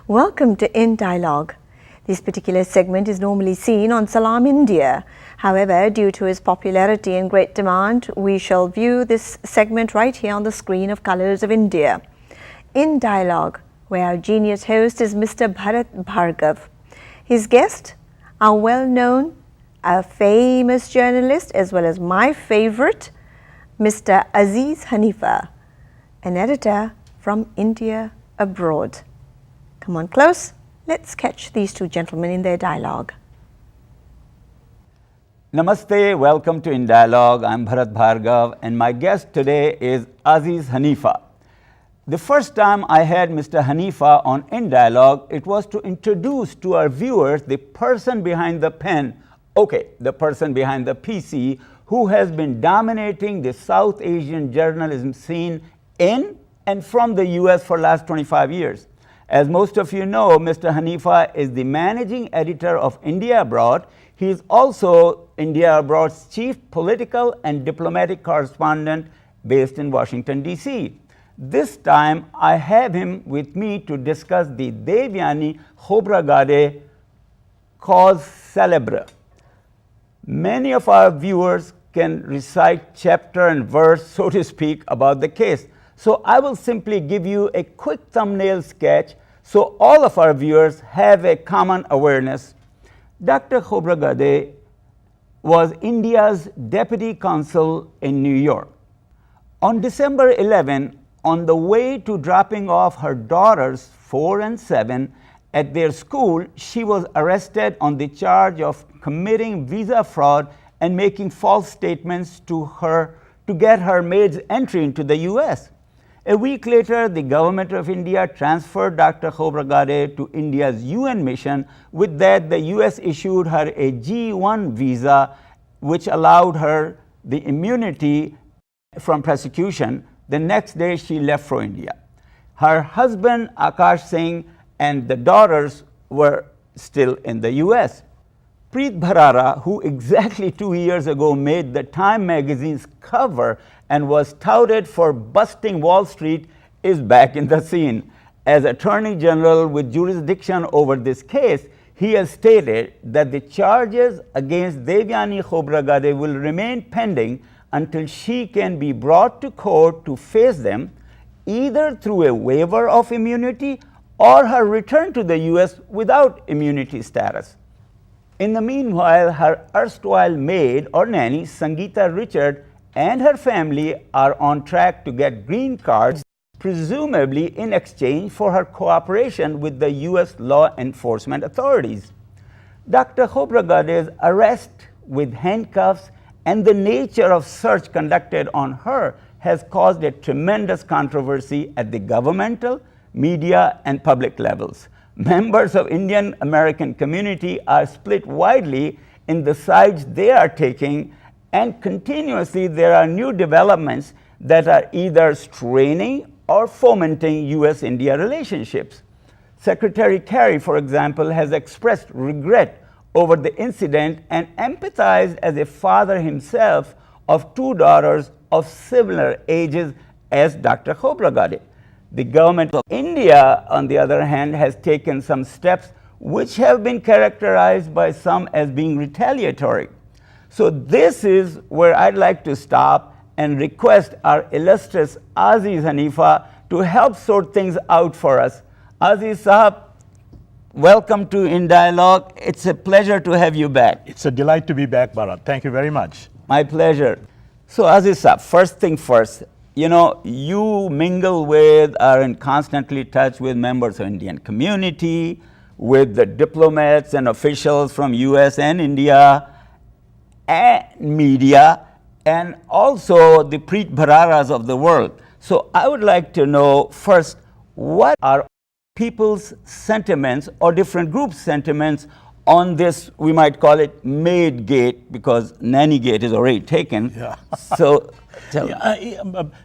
Welcome to In Dialogue. This particular segment is normally seen on Salam India. However, due to its popularity and great demand, we shall view this segment right here on the screen of Colours of India. In Dialogue, where our genius host is Mr. Bharat Bhargava. His guest, our well-known, a famous journalist as well as my favorite, Mr. Aziz Haniffa, an editor from India abroad. Come on close, let's catch these two gentlemen in their dialogue. Namaste, welcome to In Dialogue. I'm Bharat Bhargava and my guest today is Aziz Haniffa. The first time I had Mr. Haniffa on In Dialogue, it was to introduce to our viewers the person behind the pen, the person behind the PC, who has been dominating the South Asian journalism scene in and from the US for the last 25 years. As most of you know, Mr. Haniffa is the managing editor of India Abroad. He is also India Abroad's chief political and diplomatic correspondent based in Washington, D.C. This time, I have him with me to discuss the Devyani Khobragade cause célèbre. Many of our viewers can recite chapter and verse, so to speak, about the case. So I will simply give you a quick thumbnail sketch so all of our viewers have a common awareness. Dr. Khobragade was India's deputy consul in New York. On December 11, on the way to dropping off her daughters, 4 and 7, at their school, she was arrested on the charge of committing visa fraud and making false statements to get her maid's entry into the US. A week later, the government of India transferred Dr. Khobragade to India's UN mission. With that, the US issued her a G1 visa, which allowed her the immunity from prosecution. The next day, she left for India. Her husband, Akash Singh, and the daughters were still in the US. Preet Bharara, who exactly 2 years ago made the Time magazine's cover and was touted for busting Wall Street, is back in the scene. As Attorney General with jurisdiction over this case, he has stated that the charges against Devyani Khobragade will remain pending until she can be brought to court to face them, either through a waiver of immunity or her return to the US without immunity status. In the meanwhile, her erstwhile maid or nanny, Sangeeta Richard, and her family are on track to get green cards, presumably in exchange for her cooperation with the US law enforcement authorities. Dr. Khobragade's arrest with handcuffs and the nature of search conducted on her has caused a tremendous controversy at the governmental, media, and public levels. Members of Indian American community are split widely in the sides they are taking, and continuously there are new developments that are either straining or fomenting US-India relationships. Secretary Kerry, for example, has expressed regret over the incident and empathized as a father himself of 2 daughters of similar ages as Dr. Khobragade. The government of India, on the other hand, has taken some steps which have been characterized by some as being retaliatory. So this is where I'd like to stop and request our illustrious Aziz Haniffa to help sort things out for us. Aziz Sahab, welcome to In Dialogue. It's a pleasure to have you back. It's a delight to be back, Bharat. Thank you very much. My pleasure. So Aziz Sahab, first thing first, you know, you mingle with, are in constantly touch with members of Indian community, with the diplomats and officials from US and India, and media, and also the Preet Bhararas of the world. So I would like to know first, what are people's sentiments or different groups' sentiments on this, we might call it maid gate, because nanny gate is already taken. Yeah. So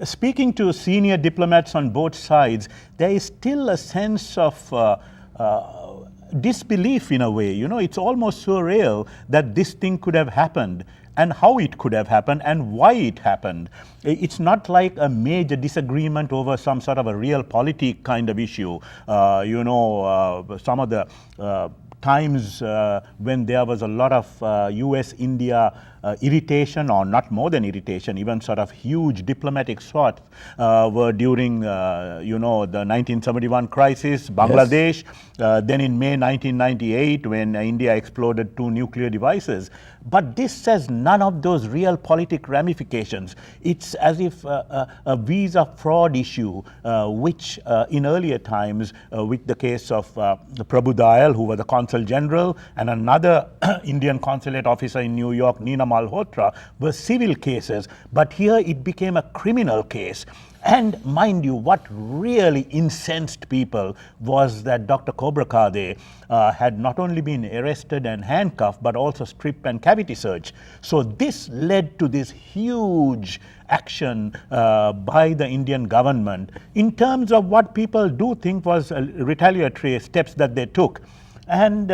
speaking to senior diplomats on both sides, there is still a sense of disbelief in a way. You know, it's almost surreal that this thing could have happened. and how it could have happened and why it happened. It's not like a major disagreement over some sort of a realpolitik kind of issue. Some of the times when there was a lot of US-India irritation, or not more than irritation, even sort of huge diplomatic sorts were during, the 1971 crisis, Bangladesh, then in May 1998 when India exploded 2 nuclear devices. But this has none of those realpolitik ramifications. It's as if a visa fraud issue, which in earlier times, with the case of Prabhu Dayal, who was the Consul General, and another Indian consulate officer in New York, Nina Malhotra, were civil cases. But here it became a criminal case. And mind you, what really incensed people was that Dr. Khobragade had not only been arrested and handcuffed, but also strip and cavity searched. So this led to this huge action by the Indian government in terms of what people do think was retaliatory steps that they took. And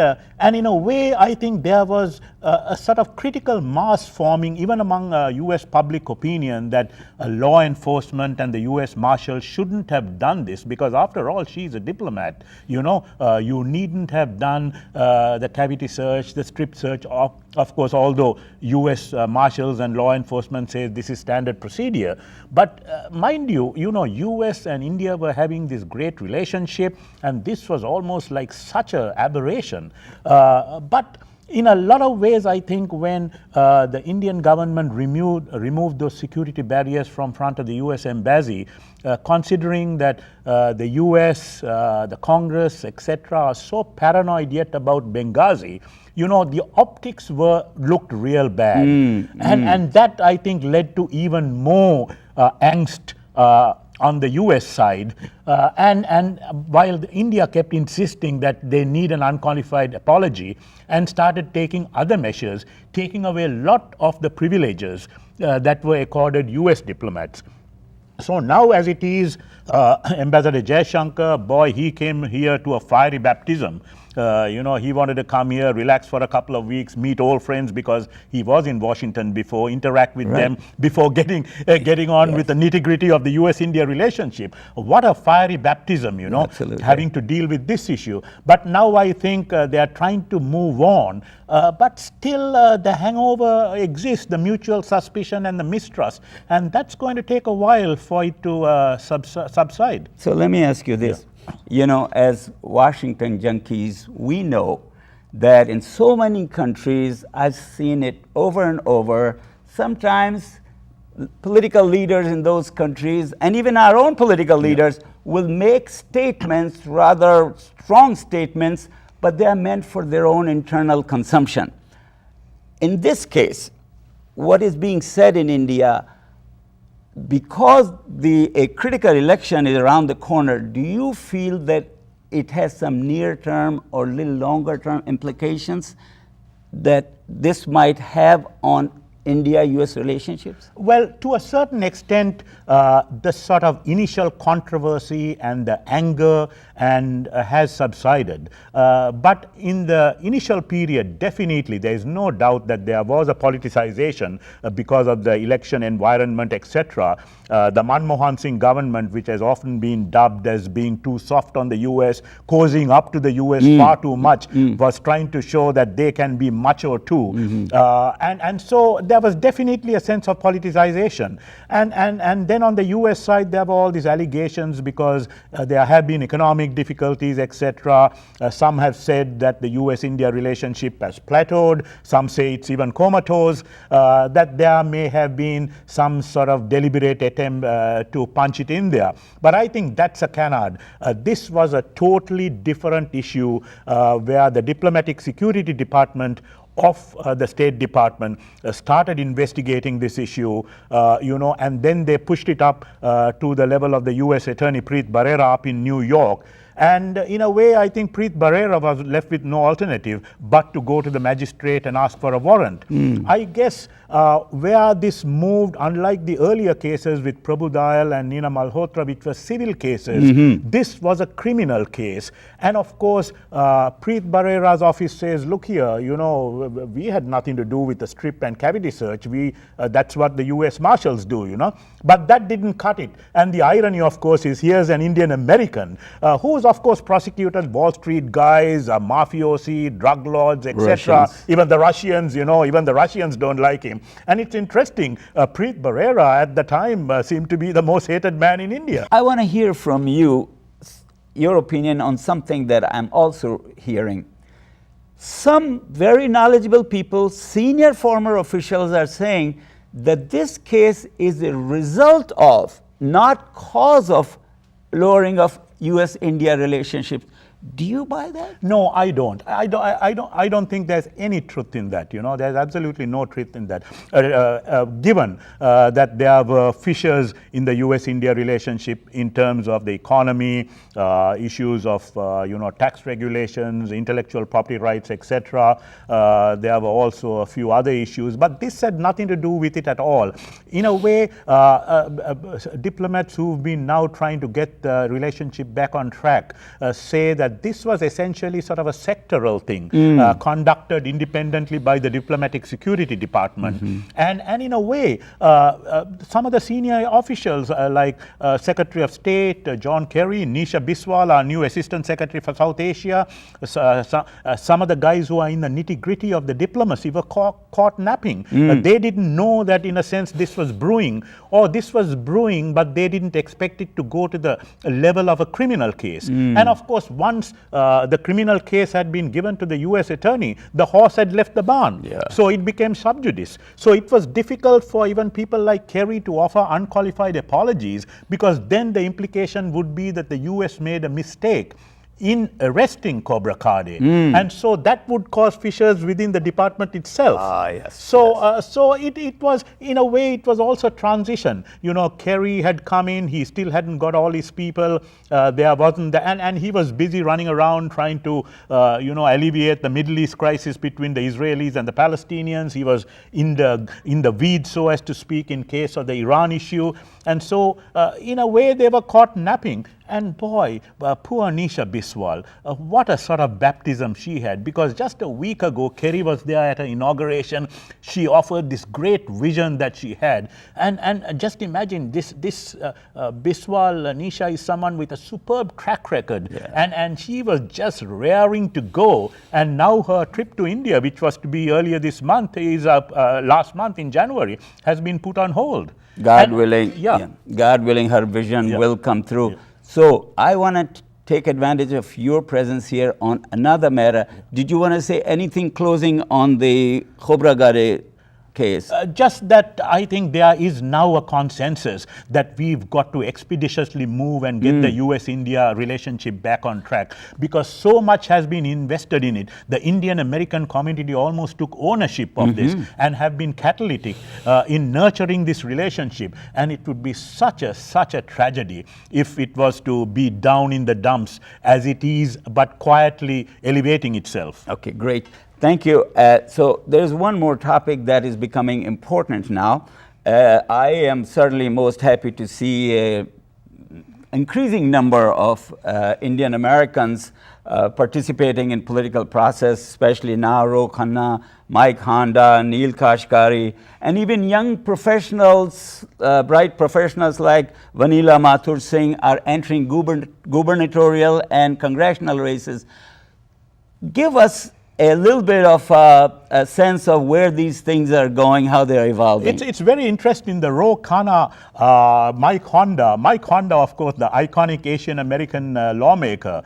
in a way, I think there was a sort of critical mass forming even among US public opinion that law enforcement and the US Marshal shouldn't have done this, because after all, she's a diplomat. You needn't have done the cavity search, the strip search, of course, although US Marshals and law enforcement say this is standard procedure. But mind you, US and India were having this great relationship, and this was almost like such an aberration. But in a lot of ways, I think when the Indian government removed those security barriers from front of the US embassy, considering that the US, the Congress, etc., are so paranoid yet about Benghazi, the optics looked real bad. And that, I think, led to even more angst on the US side. And while India kept insisting that they need an unqualified apology and started taking other measures, taking away a lot of the privileges that were accorded US diplomats. So now as it is, Ambassador Jaishankar, boy, he came here to a fiery baptism. He wanted to come here, relax for a couple of weeks, meet old friends, because he was in Washington before, interact with them before getting on with the nitty-gritty of the US-India relationship. What a fiery baptism, Absolutely. Having to deal with this issue. But now I think they are trying to move on, but still the hangover exists, the mutual suspicion and the mistrust, and that's going to take a while for it to subside. So let me ask you this. As Washington junkies, we know that in so many countries, I've seen it over and over, sometimes political leaders in those countries, and even our own political leaders, will make statements, rather strong statements, but they are meant for their own internal consumption. In this case, what is being said in India, because a critical election is around the corner, do you feel that it has some near-term or little longer-term implications that this might have on India-US relationships? Well, to a certain extent, the sort of initial controversy and the anger has subsided. But in the initial period, definitely, there is no doubt that there was a politicization because of the election environment, etc. The Manmohan Singh government, which has often been dubbed as being too soft on the US, cozying up to the US far too much, was trying to show that they can be macho too. And so there was definitely a sense of politicization. And then on the US side, there were all these allegations because there have been economic difficulties, etc. Some have said that the US-India relationship has plateaued. Some say it's even comatose, that there may have been some sort of deliberate attempt to punch it in there. But I think that's a canard. This was a totally different issue where the diplomatic security department of the State Department started investigating this issue, and then they pushed it up to the level of the US Attorney Preet Bharara up in New York. And in a way, I think Preet Bharara was left with no alternative but to go to the magistrate and ask for a warrant. I guess where this moved, unlike the earlier cases with Prabhu Dayal and Nina Malhotra, which were civil cases, this was a criminal case. And of course, Preet Bharara's office says, look here, you know, we had nothing to do with the strip and cavity search. That's what the US Marshals do, you know. But that didn't cut it. And the irony, of course, is here's an Indian American who's, of course, prosecuted Wall Street guys, mafiosi, drug lords, etc. Even the Russians, you know, even the Russians don't like him. And it's interesting, Preet Bharara at the time seemed to be the most hated man in India. I want to hear from you, your opinion on something that I'm also hearing. Some very knowledgeable people, senior former officials are saying that this case is a result of, not cause of, lowering of US-India relationships. Do you buy that? No, I don't. I don't think there's any truth in that. You know, there's absolutely no truth in that. Given that there were fissures in the U.S.-India relationship in terms of the economy, issues of you know, tax regulations, intellectual property rights, etc. There were also a few other issues, but this had nothing to do with it at all. In a way, diplomats who've been now trying to get the relationship back on track say that this was essentially sort of a sectoral thing conducted independently by the Diplomatic Security Department. And in a way, some of the senior officials like Secretary of State John Kerry, Nisha Biswal, our new Assistant Secretary for South Asia, some of the guys who are in the nitty-gritty of the diplomacy were caught napping. They didn't know that, in a sense, this was brewing, or this was brewing, but they didn't expect it to go to the level of a criminal case. And of course, once the criminal case had been given to the US attorney, the horse had left the barn. So it became sub judice. So it was difficult for even people like Kerry to offer unqualified apologies, because then the implication would be that the US made a mistake in arresting Khobragade. And so that would cause fissures within the department itself. So it was, in a way, it was also transition. You know, Kerry had come in, he still hadn't got all his people, there wasn't, and he was busy running around trying to, you know, alleviate the Middle East crisis between the Israelis and the Palestinians. He was in the weeds, so as to speak, in case of the Iran issue. And so, in a way, they were caught napping. And boy, poor Nisha Biswal, what a sort of baptism she had, because just a week ago, Kerry was there at her inauguration. She offered this great vision that she had. And just imagine, this Biswal, Nisha, is someone with a superb track record. And she was just raring to go. And now her trip to India, which was to be earlier this month, is last month in January, has been put on hold. God willing, God willing, her vision will come through. So I want to take advantage of your presence here on another matter. Did you want to say anything closing on the Khobragade case? Just that I think there is now a consensus that we've got to expeditiously move and get the US-India relationship back on track, because so much has been invested in it. The Indian-American community almost took ownership of this and have been catalytic in nurturing this relationship. And it would be such a tragedy if it was to be down in the dumps as it is, but quietly elevating itself. Okay, great. Thank you. So there's one more topic that is becoming important now. I am certainly most happy to see an increasing number of Indian Americans participating in political process, especially now Ro Khanna, Mike Honda, Neil Kashkari, and even young professionals, bright professionals like Vanila Mathur Singh are entering gubernatorial and congressional races. Give us a little bit of a sense of where these things are going, how they're evolving. It's very interesting. The Ro Khanna, Mike Honda, of course, the iconic Asian American lawmaker,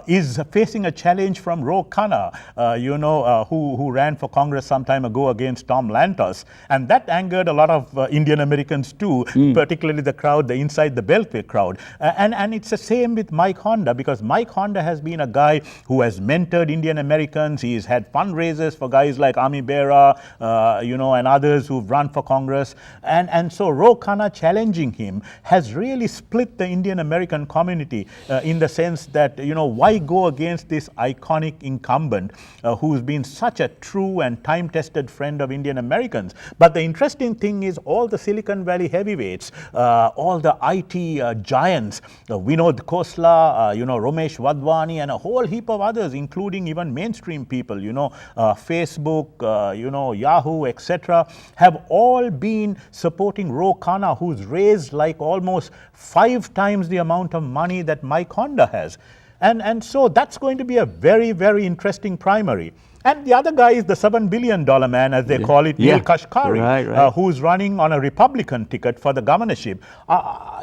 is facing a challenge from Ro Khanna, you know, who ran for Congress some time ago against Tom Lantos, and that angered a lot of Indian Americans too, particularly the crowd, the inside the Beltway crowd, and it's the same with Mike Honda, because Mike Honda has been a guy who has mentored Indian Americans. He He's had fundraisers for guys like Ami Bera, and others who've run for Congress. And so Ro Khanna challenging him has really split the Indian American community in the sense that, why go against this iconic incumbent who's been such a true and time-tested friend of Indian Americans. But the interesting thing is all the Silicon Valley heavyweights, all the IT giants, Vinod Khosla, Ramesh Wadhwani, and a whole heap of others, including even mainstream people, Facebook, Yahoo, etc., have all been supporting Ro Khanna, who's raised like almost 5 times the amount of money that Mike Honda has. And so that's going to be a very, very interesting primary. And the other guy is the $7 billion man, as they call it, Neel Kashkari, who's running on a Republican ticket for the governorship.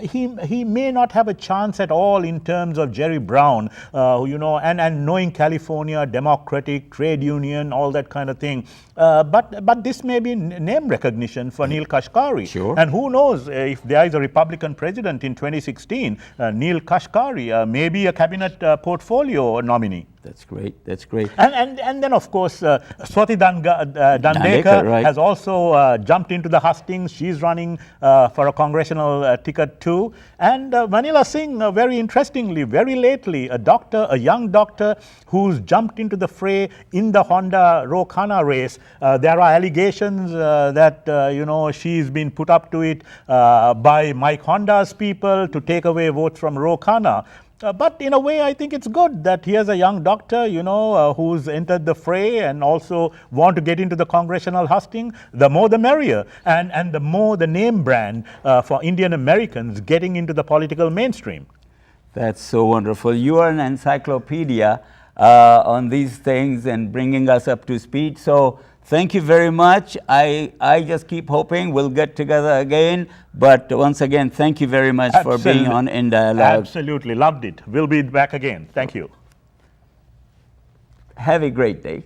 He may not have a chance at all in terms of Jerry Brown, and knowing California, Democratic, trade union, all that kind of thing. But this may be name recognition for Neel Kashkari. Sure. And who knows, if there is a Republican president in 2016, Neel Kashkari may be a cabinet portfolio nominee. That's great. That's great. And then, of course, Swati Dandekar has also jumped into the hustings. She's running for a congressional ticket too. And Vanilla Singh, very interestingly, very lately, a young doctor who's jumped into the fray in the Honda Ro Khanna race. There are allegations that, she's been put up to it by Mike Honda's people to take away votes from Ro Khanna. But in a way, I think it's good that here's a young doctor, who's entered the fray and also want to get into the congressional husting. The more the merrier, and the more the name brand for Indian Americans getting into the political mainstream. That's so wonderful. You are an encyclopedia on these things and bringing us up to speed. So thank you very much. I just keep hoping we'll get together again. But once again, thank you very much for being on In Dialogue. Absolutely. Loved it. We'll be back again. Thank you. Have a great day.